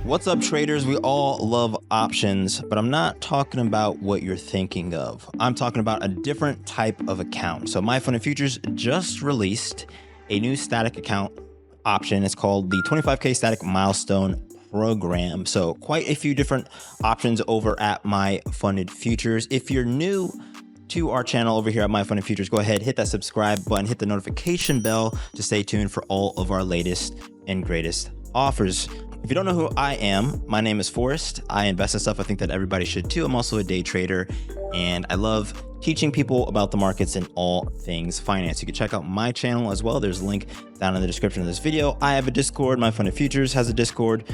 What's up, traders? We all love options, but I'm not talking about what you're thinking of. I'm talking about a different type of account. So MyFundedFutures just released a new static account option. It's called the 25K Static Milestone program. So quite a few different options over at MyFundedFutures. If you're new to our channel over here at MyFundedFutures, go ahead, hit that subscribe button, hit the notification bell to stay tuned for all of our latest and greatest offers. If you don't know who I am, my name is Forrest. I invest in stuff. I think that everybody should too. I'm also a day trader, and I love teaching people about the markets and all things finance. You can check out my channel as well. There's a link down in the description of this video. I have a Discord. MyFundedFutures has a Discord.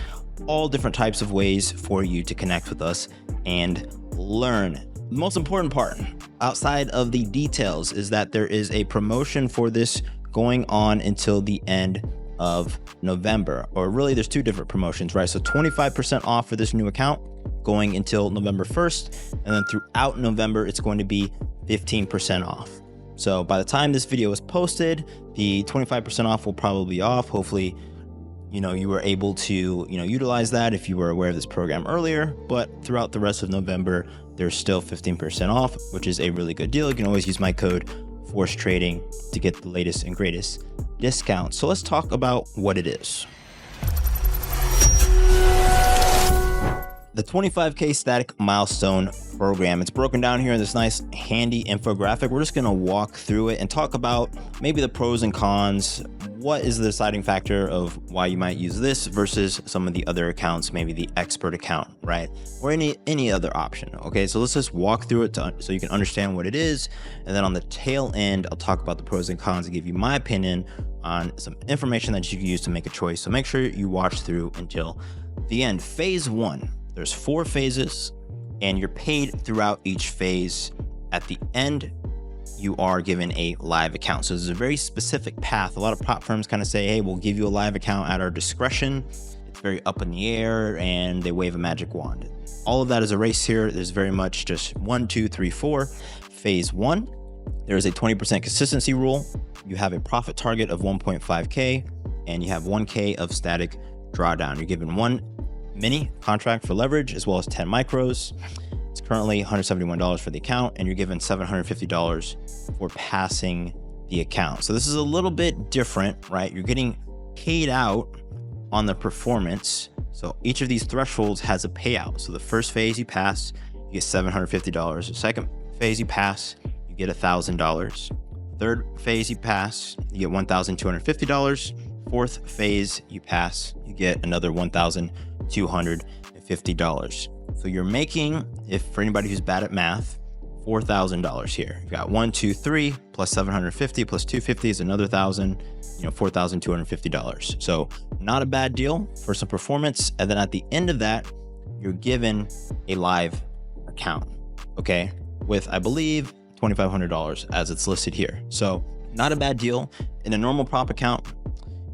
All different types of ways for you to connect with us and learn. The most important part, outside of the details, is that there is a promotion for this going on until the end of November, or really there's two different promotions, right? So 25% off for this new account going until November 1st, and then throughout November it's going to be 15% off. So by the time this video is posted, the 25% off will probably be off. Hopefully, you were able to, utilize that if you were aware of this program earlier, but throughout the rest of November, there's still 15% off, which is a really good deal. You can always use my code Force Trading to get the latest and greatest discount. So let's talk about what it is. The 25K Static Milestone program. It's broken down here in this nice handy infographic. We're just going to walk through it and talk about maybe the pros and cons. What is the deciding factor of why you might use this versus some of the other accounts, maybe the expert account, right? Or any other option. Okay, so let's just walk through it so you can understand what it is. And then on the tail end, I'll talk about the pros and cons and give you my opinion on some information that you can use to make a choice. So make sure you watch through until the end. Phase one. There's 4 phases, and you're paid throughout each phase. At the end, you are given a live account. So there's a very specific path. A lot of prop firms kind of say, hey, we'll give you a live account at our discretion. It's very up in the air, and they wave a magic wand. All of that is a race here. There's very much just 1, 2, 3, 4. Phase 1, there is a 20% consistency rule. You have a profit target of 1.5K, and you have 1K of static drawdown. You're given 1 mini contract for leverage as well as 10 micros. It's currently $171 for the account, and you're given $750 for passing the account. So this is a little bit different, right? You're getting paid out on the performance. So each of these thresholds has a payout. So the first phase you pass, you get $750. The second phase you pass, you get $1,000. Third phase you pass, you get $1,250. Fourth phase you pass, you get another $1,250. So you're making, if for anybody who's bad at math, $4,000 here. You've got 1, 2, 3 plus 750 plus 250 is another $1,000, $4,250. So not a bad deal for some performance. And then at the end of that, you're given a live account, okay, with, I believe, $2,500 as it's listed here. So not a bad deal. In a normal prop account,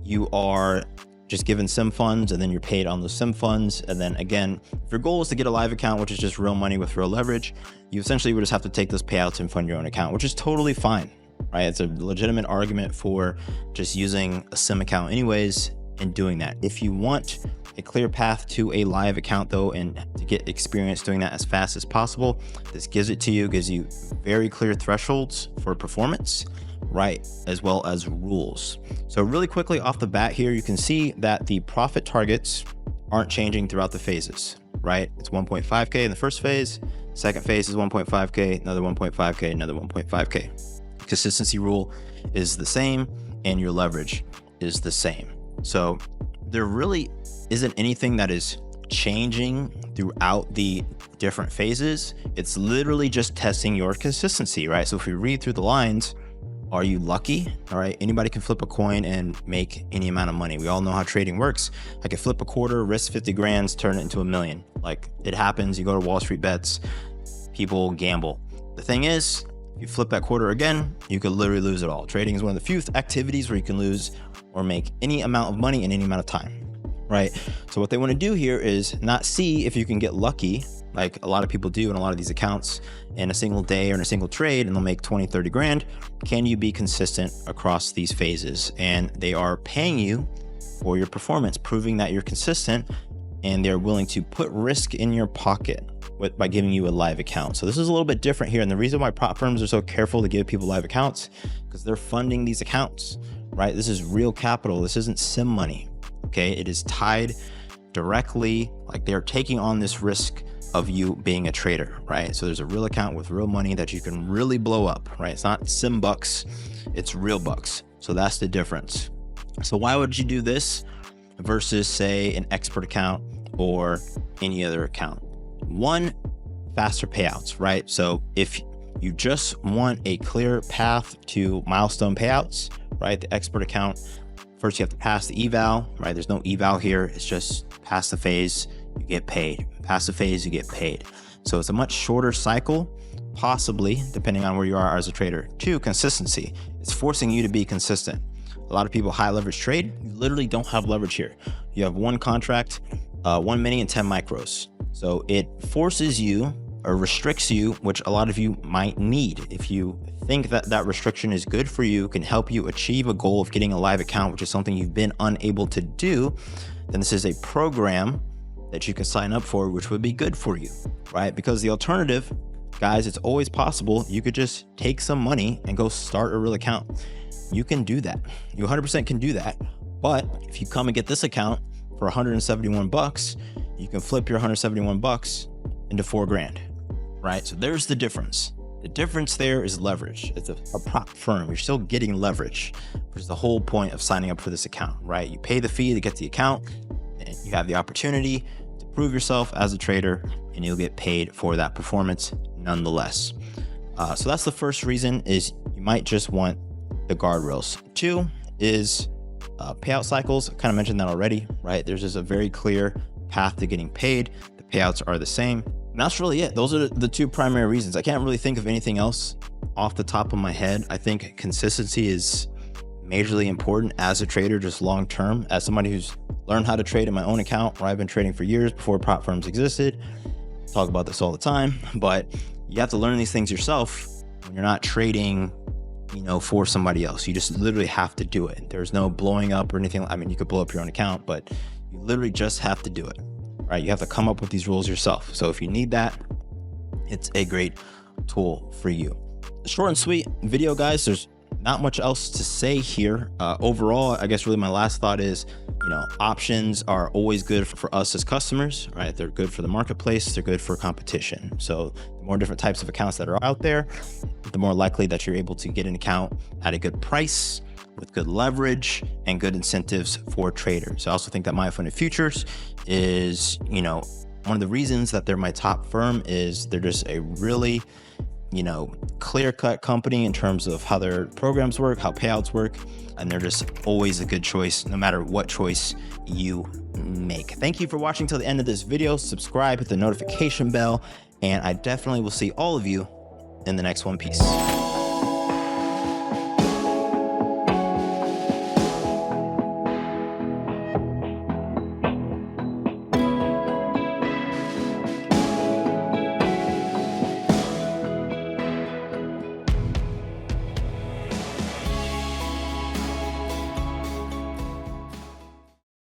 you are just given sim funds, and then you're paid on those sim funds. And then again, if your goal is to get a live account, which is just real money with real leverage, you essentially would just have to take those payouts and fund your own account, which is totally fine, right? It's a legitimate argument for just using a sim account anyways and doing that. If you want a clear path to a live account though, and to get experience doing that as fast as possible, this gives it to you, gives you very clear thresholds for performance, right, as well as rules. So really quickly off the bat here, you can see that the profit targets aren't changing throughout the phases, right? It's 1.5K in the first phase. Second phase is 1.5K, another 1.5K, another 1.5K. Consistency rule is the same, and your leverage is the same. So there really isn't anything that is changing throughout the different phases. It's literally just testing your consistency, right? So if we read through the lines, are you lucky? All right, anybody can flip a coin and make any amount of money. We all know how trading works. I could flip a quarter, risk 50 grand, turn it into $1 million. Like, it happens. You go to Wall Street Bets, people gamble. The thing is, you flip that quarter again, you could literally lose it all. Trading is one of the few activities where you can lose or make any amount of money in any amount of time, right? So what they want to do here is not see if you can get lucky, like a lot of people do in a lot of these accounts, in a single day or in a single trade, and they'll make 20, 30 grand. Can you be consistent across these phases? And they are paying you for your performance, proving that you're consistent and they're willing to put risk in your pocket by giving you a live account. So this is a little bit different here. And the reason why prop firms are so careful to give people live accounts, because they're funding these accounts, right? This is real capital. This isn't sim money. Okay. It is tied directly, like they're taking on this risk of you being a trader, right? So there's a real account with real money that you can really blow up, right? It's not sim bucks, it's real bucks. So that's the difference. So why would you do this versus say an expert account or any other account? One, faster payouts, right? So if you just want a clear path to milestone payouts, right? The expert account, first you have to pass the eval, right? There's no eval here. It's just pass the phase, you get paid. Pass the phase, you get paid. So it's a much shorter cycle, possibly, depending on where you are as a trader. Two, consistency. It's forcing you to be consistent. A lot of people high leverage trade. You literally don't have leverage here. You have one contract, 1 mini and 10 micros. So it forces you or restricts you, which a lot of you might need. If you think that that restriction is good for you, can help you achieve a goal of getting a live account, which is something you've been unable to do, then this is a program that you can sign up for, which would be good for you, right? Because the alternative, guys, it's always possible. You could just take some money and go start a real account. You can do that. You 100% can do that. But if you come and get this account for 171 bucks, you can flip your 171 bucks into $4,000, right? So there's the difference. The difference there is leverage. It's a prop firm. You're still getting leverage, which is the whole point of signing up for this account, right? You pay the fee to get the account, and you have the opportunity to prove yourself as a trader, and you'll get paid for that performance nonetheless. So that's the first reason, is you might just want the guardrails. Two is payout cycles. I kind of mentioned that already, right? There's just a very clear path to getting paid. The payouts are the same. And that's really it. Those are the two primary reasons. I can't really think of anything else off the top of my head. I think consistency is majorly important as a trader, just long term. As somebody who's learned how to trade in my own account, where I've been trading for years before prop firms existed, talk about this all the time, but you have to learn these things yourself when you're not trading, you know, for somebody else. You just literally have to do it. There's no blowing up or anything. I mean, you could blow up your own account, but you literally just have to do it, right? You have to come up with these rules yourself. So if you need that, it's a great tool for you. Short and sweet video, guys. There's not much else to say here. Overall, I guess really my last thought is, you know, options are always good for us as customers, right? They're good for the marketplace. They're good for competition. So the more different types of accounts that are out there, the more likely that you're able to get an account at a good price with good leverage and good incentives for traders. I also think that MyFundedFutures is, you know, one of the reasons that they're my top firm is they're just a really, you know, clear-cut company in terms of how their programs work, how payouts work, and they're just always a good choice no matter what choice you make. Thank you for watching till the end of this video. Subscribe, hit the notification bell, and I definitely will see all of you in the next one. Peace.